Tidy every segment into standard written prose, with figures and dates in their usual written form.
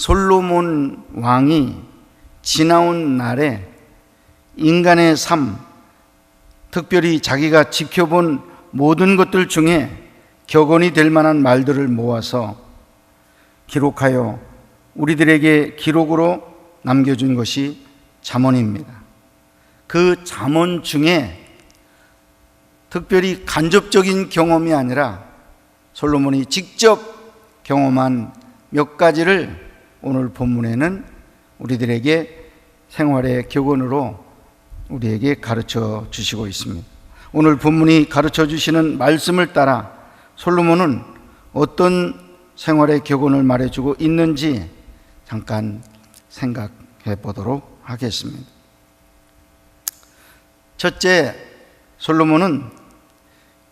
솔로몬 왕이 지나온 날에 인간의 삶, 특별히 자기가 지켜본 모든 것들 중에 격언이 될 만한 말들을 모아서 기록하여 우리들에게 기록으로 남겨준 것이 잠언입니다. 그 잠언 중에 특별히 간접적인 경험이 아니라 솔로몬이 직접 경험한 몇 가지를 오늘 본문에는 우리들에게 생활의 격언으로 우리에게 가르쳐 주시고 있습니다. 오늘 본문이 가르쳐 주시는 말씀을 따라 솔로몬은 어떤 생활의 격언을 말해주고 있는지 잠깐 생각해 보도록 하겠습니다. 첫째, 솔로몬은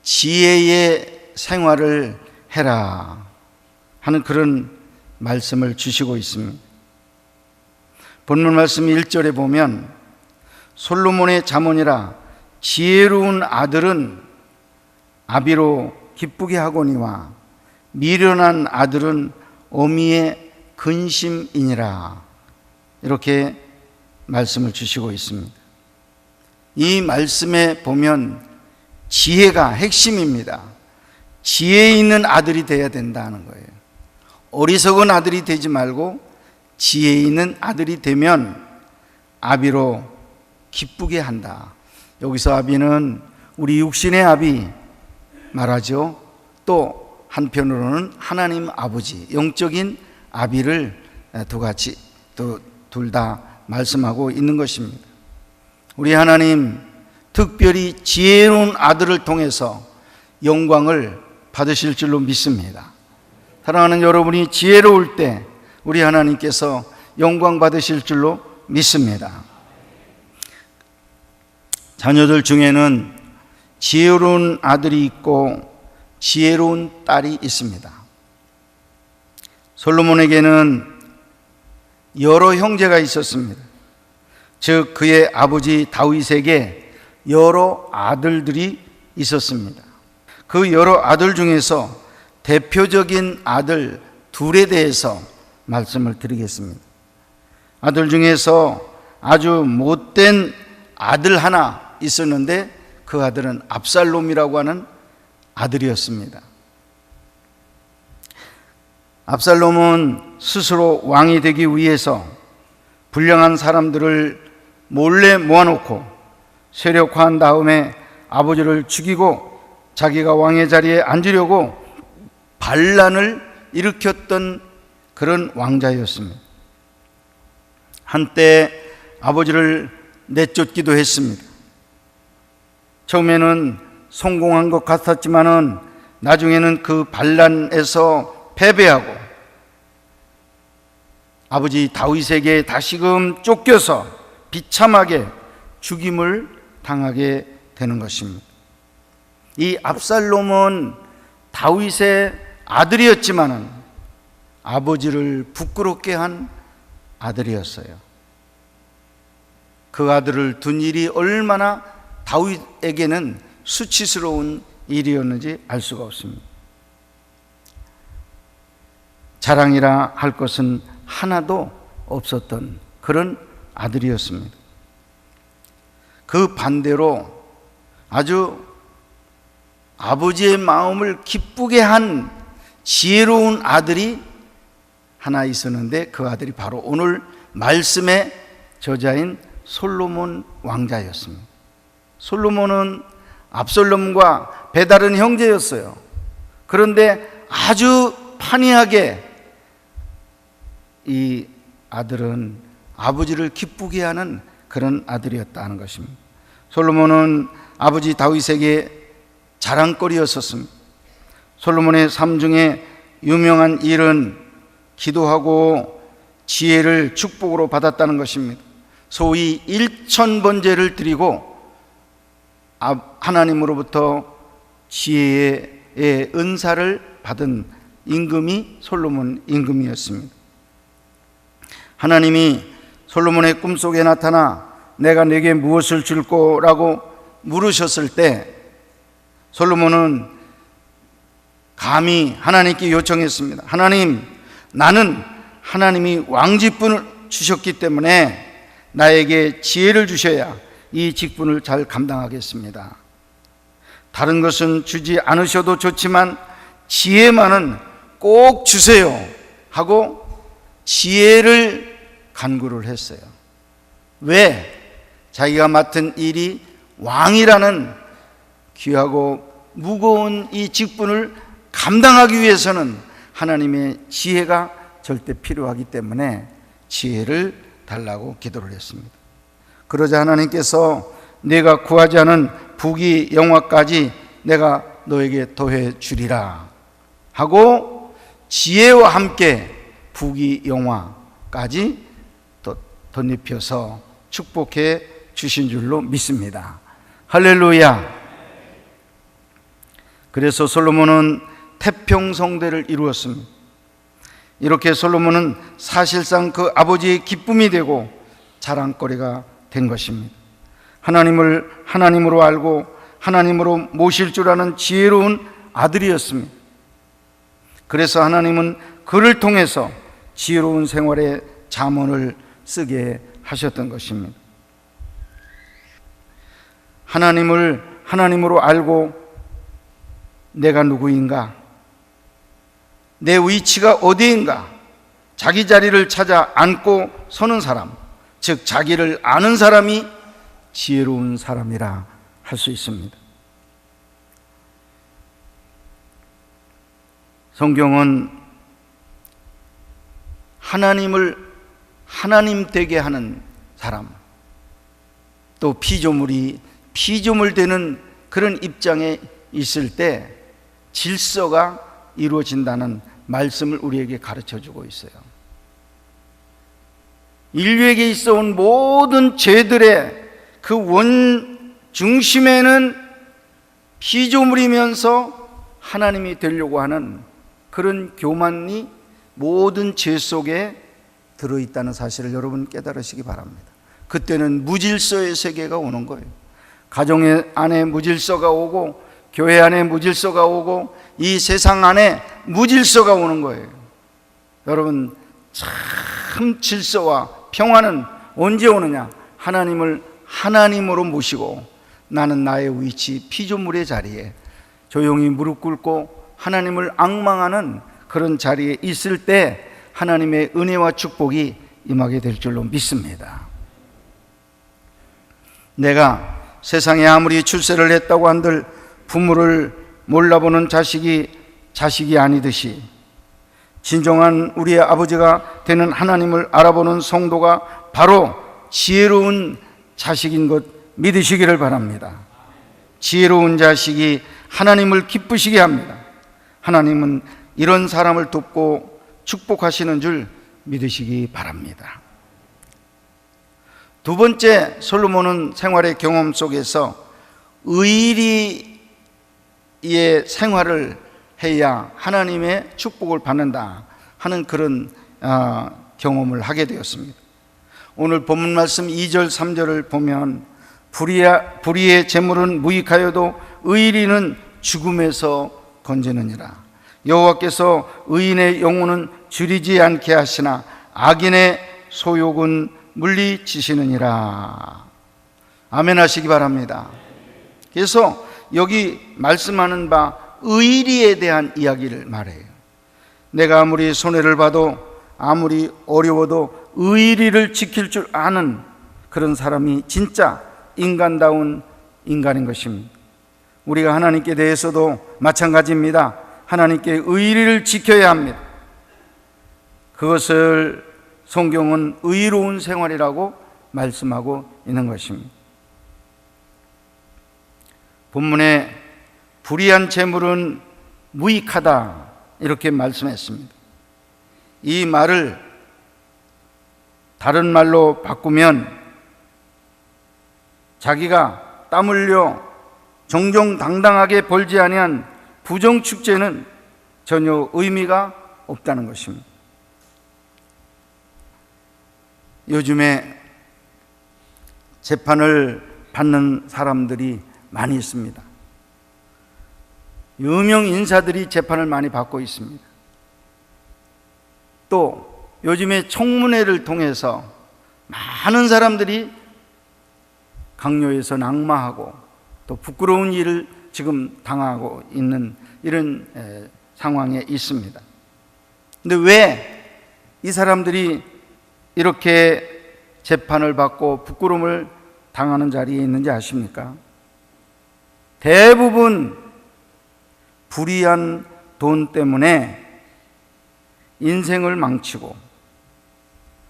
지혜의 생활을 해라 하는 그런 말씀을 주시고 있습니다. 본문 말씀 1절에 보면 솔로몬의 잠언이라 지혜로운 아들은 아비로 기쁘게 하거니와 미련한 아들은 어미의 근심이니라, 이렇게 말씀을 주시고 있습니다. 이 말씀에 보면 지혜가 핵심입니다. 지혜 있는 아들이 되어야 된다는 거예요. 어리석은 아들이 되지 말고 지혜 있는 아들이 되면 아비로 기쁘게 한다. 여기서 아비는 우리 육신의 아비 말하죠. 또 한편으로는 하나님 아버지, 영적인 아비를 둘 다 말씀하고 있는 것입니다. 우리 하나님 특별히 지혜로운 아들을 통해서 영광을 받으실 줄로 믿습니다. 사랑하는 여러분이 지혜로울 때 우리 하나님께서 영광 받으실 줄로 믿습니다. 자녀들 중에는 지혜로운 아들이 있고 지혜로운 딸이 있습니다. 솔로몬에게는 여러 형제가 있었습니다. 즉 그의 아버지 다윗에게 여러 아들들이 있었습니다. 그 여러 아들 중에서 대표적인 아들 둘에 대해서 말씀을 드리겠습니다. 아들 중에서 아주 못된 아들 하나 있었는데 그 아들은 압살롬이라고 하는 아들이었습니다. 압살롬은 스스로 왕이 되기 위해서 불량한 사람들을 몰래 모아놓고 세력화한 다음에 아버지를 죽이고 자기가 왕의 자리에 앉으려고 반란을 일으켰던 그런 왕자였습니다. 한때 아버지를 내쫓기도 했습니다. 처음에는 성공한 것 같았지만은 나중에는 그 반란에서 패배하고 아버지 다윗에게 다시금 쫓겨서 비참하게 죽임을 당하게 되는 것입니다. 이 압살롬은 다윗의 아들이었지만은 아버지를 부끄럽게 한 아들이었어요. 그 아들을 둔 일이 얼마나 다윗에게는 수치스러운 일이었는지 알 수가 없습니다. 자랑이라 할 것은 하나도 없었던 그런 아들이었습니다. 그 반대로 아주 아버지의 마음을 기쁘게 한 지혜로운 아들이 하나 있었는데 그 아들이 바로 오늘 말씀의 저자인 솔로몬 왕자였습니다. 솔로몬은 압살롬과 배다른 형제였어요. 그런데 아주 판이하게 이 아들은 아버지를 기쁘게 하는 그런 아들이었다는 것입니다. 솔로몬은 아버지 다윗에게 자랑거리였었습니다. 솔로몬의 삶 중에 유명한 일은 기도하고 지혜를 축복으로 받았다는 것입니다. 소위 1000번제를 드리고 하나님으로부터 지혜의 은사를 받은 임금이 솔로몬 임금이었습니다. 하나님이 솔로몬의 꿈속에 나타나 내가 내게 무엇을 줄 거라고 물으셨을 때 솔로몬은 감히 하나님께 요청했습니다. 하나님, 나는 하나님이 왕직분을 주셨기 때문에 나에게 지혜를 주셔야 이 직분을 잘 감당하겠습니다. 다른 것은 주지 않으셔도 좋지만 지혜만은 꼭 주세요 하고 지혜를 간구를 했어요. 왜? 자기가 맡은 일이 왕이라는 귀하고 무거운 이 직분을 감당하기 위해서는 하나님의 지혜가 절대 필요하기 때문에 지혜를 달라고 기도를 했습니다. 그러자 하나님께서 내가 구하지 않은 부귀 영화까지 내가 너에게 더해 주리라 하고 지혜와 함께 부귀 영화까지 또 덧입혀서 축복해 주신 줄로 믿습니다. 할렐루야. 그래서 솔로몬은 태평성대를 이루었습니다. 이렇게 솔로몬은 사실상 그 아버지의 기쁨이 되고 자랑거리가 된 것입니다. 하나님을 하나님으로 알고 하나님으로 모실 줄 아는 지혜로운 아들이었습니다. 그래서 하나님은 그를 통해서 지혜로운 생활의 잠언을 쓰게 하셨던 것입니다. 하나님을 하나님으로 알고 내가 누구인가? 내 위치가 어디인가? 자기 자리를 찾아 앉고 서는 사람, 즉 자기를 아는 사람이 지혜로운 사람이라 할 수 있습니다. 성경은 하나님을 하나님 되게 하는 사람, 또 피조물이 피조물 되는 그런 입장에 있을 때 질서가 이루어진다는 말씀을 우리에게 가르쳐주고 있어요. 인류에게 있어온 모든 죄들의 그 원 중심에는 피조물이면서 하나님이 되려고 하는 그런 교만이 모든 죄 속에 들어있다는 사실을 여러분 깨달으시기 바랍니다. 그때는 무질서의 세계가 오는 거예요. 가정 안에 무질서가 오고 교회 안에 무질서가 오고 이 세상 안에 무질서가 오는 거예요. 여러분, 참 질서와 평화는 언제 오느냐? 하나님을 하나님으로 모시고 나는 나의 위치 피조물의 자리에 조용히 무릎 꿇고 하나님을 앙망하는 그런 자리에 있을 때 하나님의 은혜와 축복이 임하게 될 줄로 믿습니다. 내가 세상에 아무리 출세를 했다고 한들 부모를 몰라보는 자식이 아니듯이 진정한 우리의 아버지가 되는 하나님을 알아보는 성도가 바로 지혜로운 자식인 것 믿으시기를 바랍니다. 지혜로운 자식이 하나님을 기쁘시게 합니다. 하나님은 이런 사람을 돕고 축복하시는 줄 믿으시기 바랍니다. 두 번째, 솔로몬은 생활의 경험 속에서 의리의 생활을 해야 하나님의 축복을 받는다 하는 그런 경험을 하게 되었습니다. 오늘 본문 말씀 2절 3절을 보면 불의의 재물은 무익하여도 의리는 죽음에서 건지느니라. 여호와께서 의인의 영혼은 줄이지 않게 하시나 악인의 소욕은 물리치시느니라. 아멘 하시기 바랍니다. 그래서 여기 말씀하는 바 의리에 대한 이야기를 말해요. 내가 아무리 손해를 봐도 아무리 어려워도 의리를 지킬 줄 아는 그런 사람이 진짜 인간다운 인간인 것입니다. 우리가 하나님께 대해서도 마찬가지입니다. 하나님께 의리를 지켜야 합니다. 그것을 성경은 의로운 생활이라고 말씀하고 있는 것입니다. 본문에 불의한 재물은 무익하다 이렇게 말씀했습니다. 이 말을 다른 말로 바꾸면 자기가 땀 흘려 정정당당하게 벌지 아니한 부정축제는 전혀 의미가 없다는 것입니다. 요즘에 재판을 받는 사람들이 많이 있습니다. 유명 인사들이 재판을 많이 받고 있습니다. 또 요즘에 청문회를 통해서 많은 사람들이 강요해서 낙마하고 또 부끄러운 일을 지금 당하고 있는 이런 상황에 있습니다. 근데 왜 이 사람들이 이렇게 재판을 받고 부끄러움을 당하는 자리에 있는지 아십니까? 대부분 불의한 돈 때문에 인생을 망치고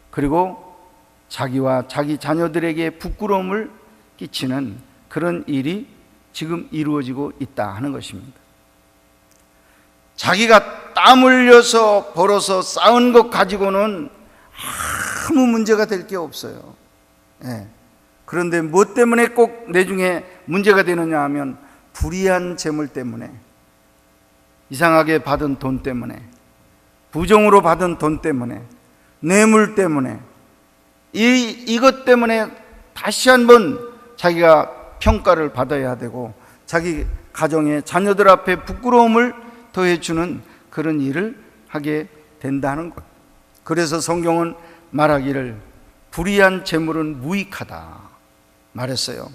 그리고 자기와 자기 자녀들에게 부끄러움을 끼치는 그런 일이 지금 이루어지고 있다 하는 것입니다. 자기가 땀 흘려서 벌어서 쌓은 것 가지고는 아무 문제가 될 게 없어요. 그런데 뭐 때문에 꼭 내중에 문제가 되느냐 하면 불의한 재물 때문에, 이상하게 받은 돈 때문에, 부정으로 받은 돈 때문에, 뇌물 때문에, 이것 때문에 다시 한번 자기가 평가를 받아야 되고 자기 가정의 자녀들 앞에 부끄러움을 더해주는 그런 일을 하게 된다는 것. 그래서 성경은 말하기를 불의한 재물은 무익하다 말했어요.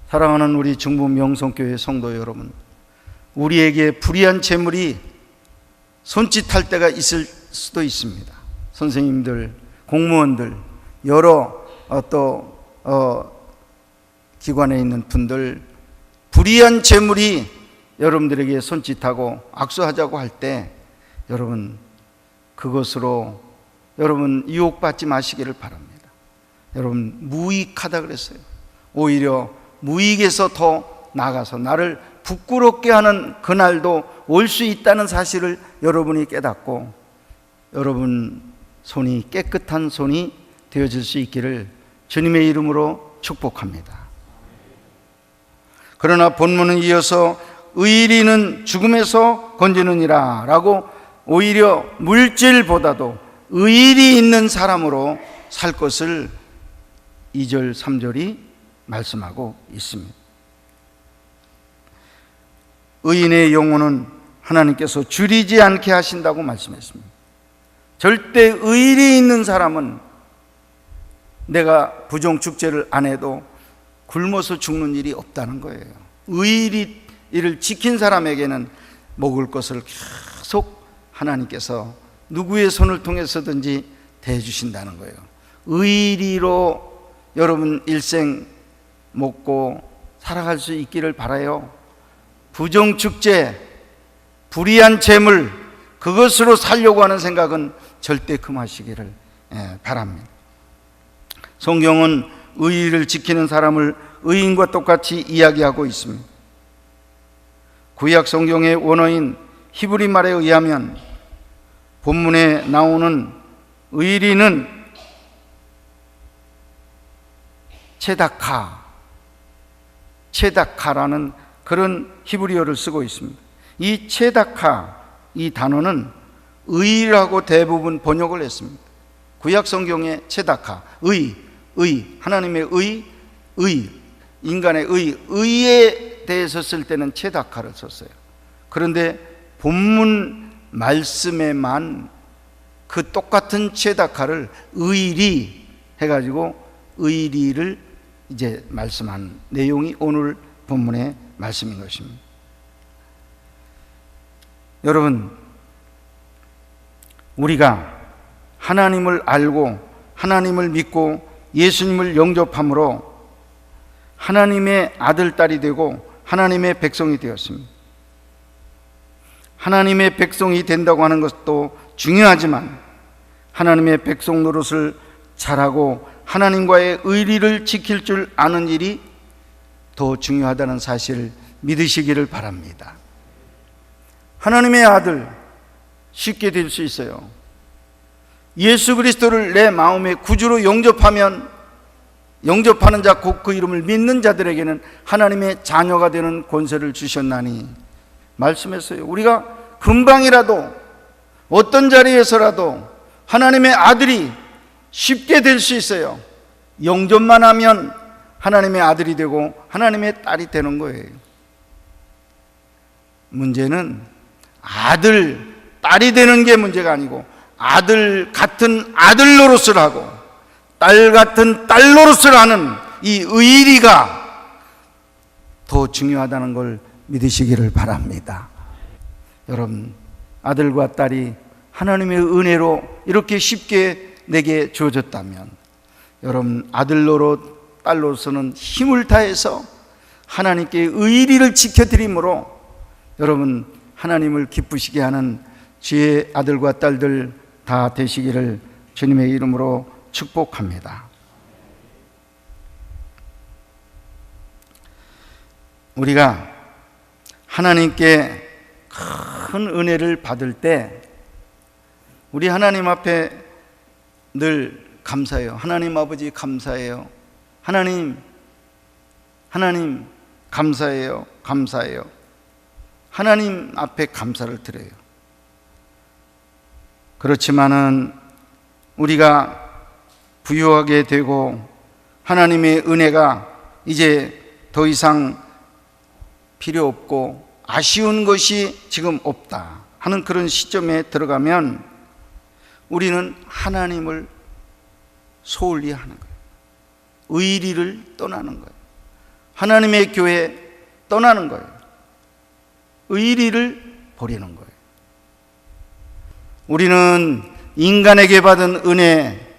사랑하는 우리 중부 명성교회 성도 여러분, 우리에게 불의한 재물이 손짓할 때가 있을 수도 있습니다. 선생님들, 공무원들, 여러 기관에 있는 분들, 불의한 재물이 여러분들에게 손짓하고 악수하자고 할 때 여러분 그것으로 여러분 유혹받지 마시기를 바랍니다. 여러분 무익하다 그랬어요. 오히려 무익에서 더 나아가서 나를 부끄럽게 하는 그날도 올 수 있다는 사실을 여러분이 깨닫고 여러분 손이 깨끗한 손이 되어질 수 있기를 주님의 이름으로 축복합니다. 그러나 본문은 이어서 의인은 죽음에서 건지느니라 라고 오히려 물질보다도 의인이 있는 사람으로 살 것을 2절 3절이 말씀하고 있습니다. 의인의 영혼은 하나님께서 줄이지 않게 하신다고 말씀했습니다. 절대 의인이 있는 사람은 내가 부정축제를 안 해도 굶어서 죽는 일이 없다는 거예요. 의리를 지킨 사람에게는 먹을 것을 계속 하나님께서 누구의 손을 통해서든지 대주신다는 거예요. 의리로 여러분 일생 먹고 살아갈 수 있기를 바라요. 부정축제, 불의한 재물, 그것으로 살려고 하는 생각은 절대 금하시기를 바랍니다. 성경은 의리를 지키는 사람을 의인과 똑같이 이야기하고 있습니다. 구약 성경의 원어인 히브리 말에 의하면 본문에 나오는 의리는 체다카라는 그런 히브리어를 쓰고 있습니다. 이 체다카, 이 단어는 의라고 대부분 번역을 했습니다. 구약 성경의 체다카, 하나님의 인간의 의에 대해서 쓸 때는 체다카를 썼어요. 그런데 본문 말씀에만 그 똑같은 체다카를 의리 해가지고 의리를 이제 말씀한 내용이 오늘 본문의 말씀인 것입니다. 여러분, 우리가 하나님을 알고 하나님을 믿고 예수님을 영접함으로 하나님의 아들, 딸이 되고 하나님의 백성이 되었습니다. 하나님의 백성이 된다고 하는 것도 중요하지만 하나님의 백성 노릇을 잘하고 하나님과의 의리를 지킬 줄 아는 일이 더 중요하다는 사실을 믿으시기를 바랍니다. 하나님의 아들 쉽게 될 수 있어요. 예수 그리스도를 내 마음의 구주로 영접하면, 영접하는 자 곧 그 이름을 믿는 자들에게는 하나님의 자녀가 되는 권세를 주셨나니 말씀했어요. 우리가 금방이라도 어떤 자리에서라도 하나님의 아들이 쉽게 될 수 있어요. 영접만 하면 하나님의 아들이 되고 하나님의 딸이 되는 거예요. 문제는 아들, 딸이 되는 게 문제가 아니고 아들 같은 아들 노릇을 하고 딸 같은 딸 노릇을 하는 이 의리가 더 중요하다는 걸 믿으시기를 바랍니다. 여러분, 아들과 딸이 하나님의 은혜로 이렇게 쉽게 내게 주어졌다면 여러분, 아들 노릇 딸 노릇은 힘을 다해서 하나님께 의리를 지켜드림으로 여러분, 하나님을 기쁘시게 하는 주의 아들과 딸들 다 되시기를 주님의 이름으로 축복합니다. 우리가 하나님께 큰 은혜를 받을 때 우리 하나님 앞에 늘 감사해요. 하나님 아버지 감사해요. 하나님 감사해요. 감사해요. 하나님 앞에 감사를 드려요. 그렇지만은 우리가 부유하게 되고 하나님의 은혜가 이제 더 이상 필요 없고 아쉬운 것이 지금 없다 하는 그런 시점에 들어가면 우리는 하나님을 소홀히 하는 거예요. 의리를 떠나는 거예요. 하나님의 교회 떠나는 거예요. 의리를 버리는 거예요. 우리는 인간에게 받은 은혜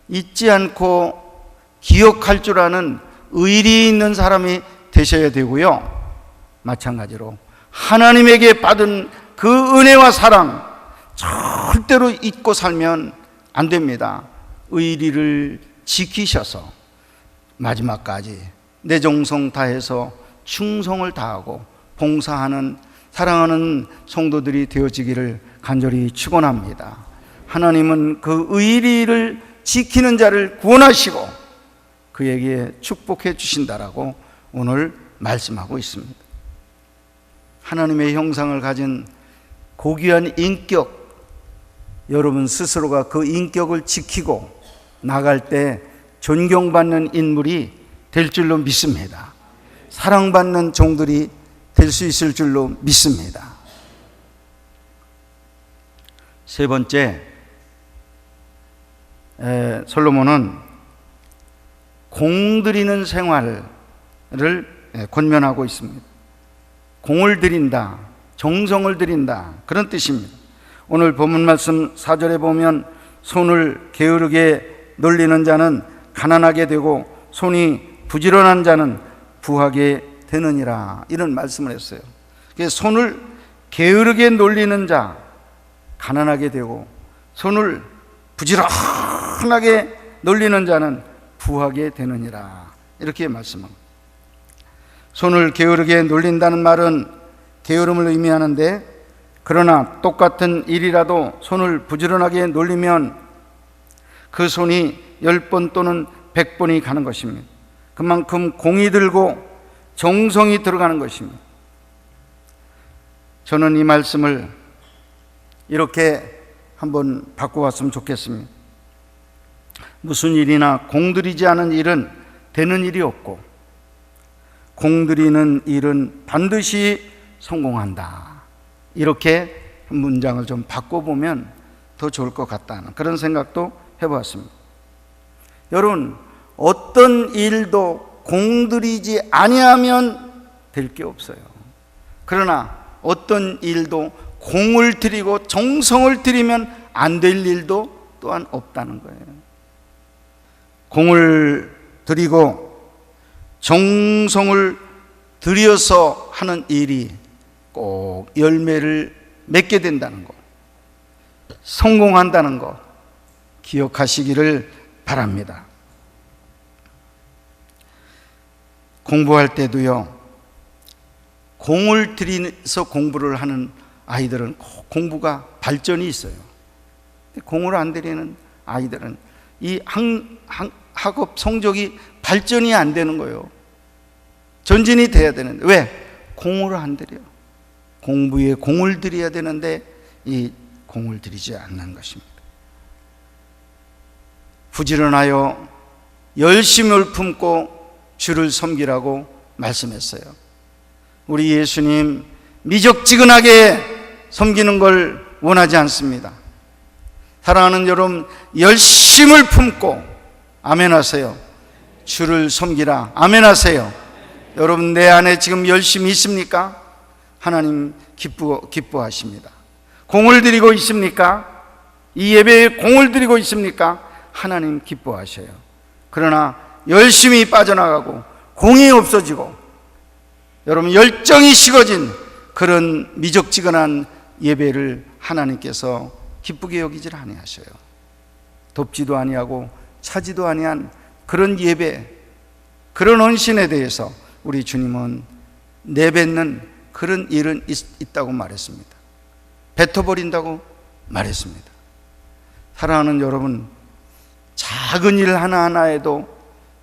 잊지 않고 기억할 줄 아는 의리 있는 사람이 되셔야 되고요. 마찬가지로 하나님에게 받은 그 은혜와 사랑 절대로 잊고 살면 안 됩니다. 의리를 지키셔서 마지막까지 내 정성 다해서 충성을 다하고 봉사하는 사랑하는 성도들이 되어지기를 간절히 축원합니다. 하나님은 그 의리를 지키는 자를 구원하시고 그에게 축복해 주신다라고 오늘 말씀하고 있습니다. 하나님의 형상을 가진 고귀한 인격, 여러분 스스로가 그 인격을 지키고 나갈 때 존경받는 인물이 될 줄로 믿습니다. 사랑받는 종들이 될 수 있을 줄로 믿습니다. 세 번째, 솔로몬은 공드리는 생활을 권면하고 있습니다. 공을 드린다, 정성을 드린다, 그런 뜻입니다. 오늘 본문 말씀 4절에 보면 손을 게으르게 놀리는 자는 가난하게 되고 손이 부지런한 자는 부하게 되느니라, 이런 말씀을 했어요. 손을 게으르게 놀리는 자 가난하게 되고 손을 부지런하게 놀리는 자는 부하게 되느니라, 이렇게 말씀합니다. 손을 게으르게 놀린다는 말은 게으름을 의미하는데, 그러나 똑같은 일이라도 손을 부지런하게 놀리면 그 손이 10번 또는 100번이 가는 것입니다. 그만큼 공이 들고 정성이 들어가는 것입니다. 저는 이 말씀을 이렇게 한번 바꿔봤으면 좋겠습니다. 무슨 일이나 공들이지 않은 일은 되는 일이 없고 공들이는 일은 반드시 성공한다, 이렇게 문장을 좀 바꿔보면 더 좋을 것 같다는 그런 생각도 해보았습니다. 여러분, 어떤 일도 공들이지 아니하면 될 게 없어요. 그러나 어떤 일도 공을 들이고 정성을 들이면 안 될 일도 또한 없다는 거예요. 공을 들이고 정성을 들여서 하는 일이 꼭 열매를 맺게 된다는 것, 성공한다는 것 기억하시기를 바랍니다. 공부할 때도요, 공을 들여서 공부를 하는 아이들은 공부가 발전이 있어요. 공을 안 들이는 아이들은 이 학업 성적이 발전이 안 되는 거예요. 전진이 돼야 되는데 왜? 공을 안 들여요. 공부에 공을 들여야 되는데 이 공을 들이지 않는 것입니다. 부지런하여 열심을 품고 주를 섬기라고 말씀했어요. 우리 예수님 미적지근하게 섬기는 걸 원하지 않습니다. 사랑하는 여러분, 열심을 품고 아멘 하세요. 주를 섬기라. 아멘 하세요. 여러분, 내 안에 지금 열심이 있습니까? 하나님 기뻐하십니다. 공을 들이고 있습니까? 이 예배에 공을 들이고 있습니까? 하나님 기뻐하셔요. 그러나 열심히 빠져나가고 공이 없어지고 여러분 열정이 식어진 그런 미적지근한 예배를 하나님께서 기쁘게 여기질 아니하셔요. 돕지도 아니하고 차지도 아니한 그런 예배, 그런 헌신에 대해서 우리 주님은 내뱉는 그런 일은 있다고 말했습니다. 뱉어버린다고 말했습니다. 사랑하는 여러분, 작은 일 하나하나에도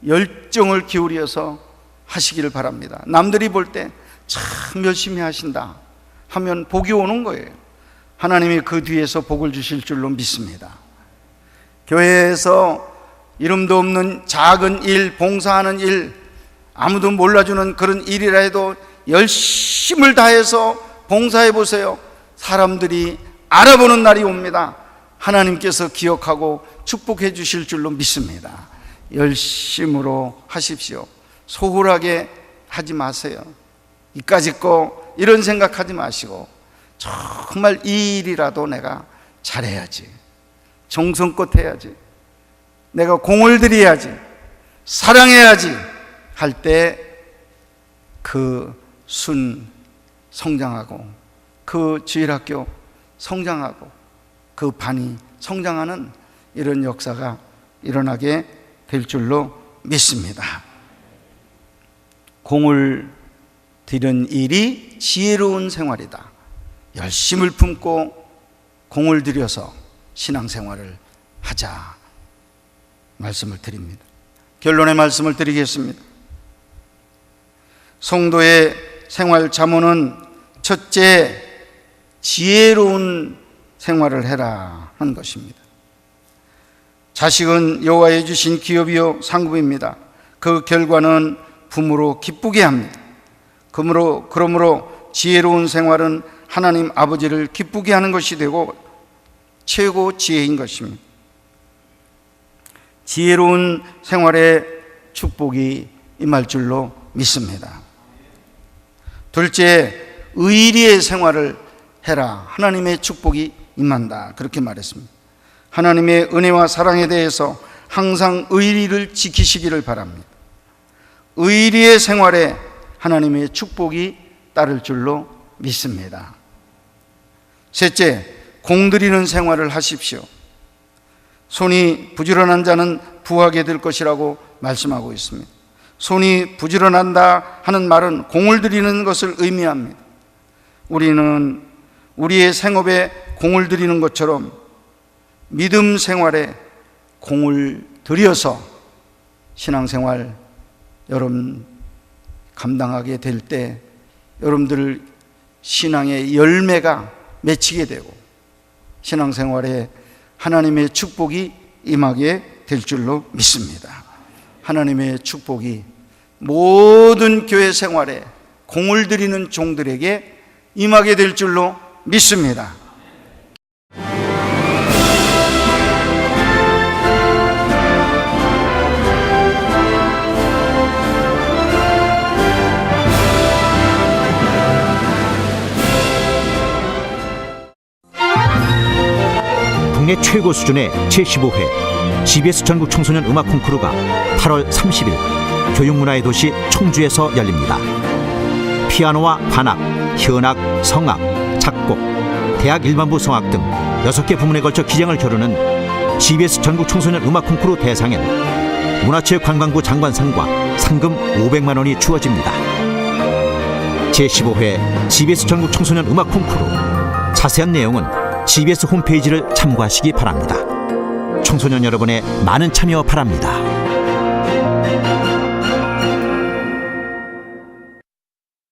열정을 기울여서 하시기를 바랍니다. 남들이 볼 때 참 열심히 하신다 하면 복이 오는 거예요. 하나님이 그 뒤에서 복을 주실 줄로 믿습니다. 교회에서 이름도 없는 작은 일, 봉사하는 일, 아무도 몰라주는 그런 일이라 해도 열심을 다해서 봉사해 보세요. 사람들이 알아보는 날이 옵니다. 하나님께서 기억하고 축복해 주실 줄로 믿습니다. 열심으로 하십시오. 소홀하게 하지 마세요. 이까짓 거 이런 생각하지 마시고 정말 이 일이라도 내가 잘해야지, 정성껏 해야지, 내가 공을 들여야지, 사랑해야지 할 때 그 순 성장하고 그 주일학교 성장하고 그 반이 성장하는 이런 역사가 일어나게 될 줄로 믿습니다. 공을 들인 일이 지혜로운 생활이다. 열심을 품고 공을 들여서 신앙생활을 하자 말씀을 드립니다. 결론의 말씀을 드리겠습니다. 성도의 생활 자문은 첫째, 지혜로운 생활을 해라 하는 것입니다. 자식은 여호와의 주신 기업이요 상급입니다. 그 결과는 부모로 기쁘게 합니다. 그러므로 지혜로운 생활은 하나님 아버지를 기쁘게 하는 것이 되고 최고 지혜인 것입니다. 지혜로운 생활에 축복이 임할 줄로 믿습니다. 둘째, 의리의 생활을 해라. 하나님의 축복이 임한다. 그렇게 말했습니다. 하나님의 은혜와 사랑에 대해서 항상 의리를 지키시기를 바랍니다. 의리의 생활에 하나님의 축복이 따를 줄로 믿습니다. 셋째, 공들이는 생활을 하십시오. 손이 부지런한 자는 부하게 될 것이라고 말씀하고 있습니다. 손이 부지런한다 하는 말은 공을 들이는 것을 의미합니다. 우리는 우리의 생업에 공을 들이는 것처럼 믿음 생활에 공을 들여서 신앙생활 여러분 감당하게 될 때 여러분들 신앙의 열매가 맺히게 되고 신앙생활에 하나님의 축복이 임하게 될 줄로 믿습니다. 하나님의 축복이 모든 교회 생활에 공을 들이는 종들에게 임하게 될 줄로 믿습니다. 국내 최고 수준의 제15회 GBS 전국 청소년 음악 콩쿠르가 8월 30일 교육문화의 도시 청주에서 열립니다. 피아노와 관악, 현악, 성악, 작곡, 대학 일반부 성악 등 6개 부문에 걸쳐 기량을 겨루는 GBS 전국 청소년 음악 콩쿠르 대상엔 문화체육관광부 장관상과 상금 500만 원이 주어집니다. 제15회 GBS 전국 청소년 음악 콩쿠르, 자세한 내용은 GBS 홈페이지를 참고하시기 바랍니다. 청소년 여러분의 많은 참여 바랍니다.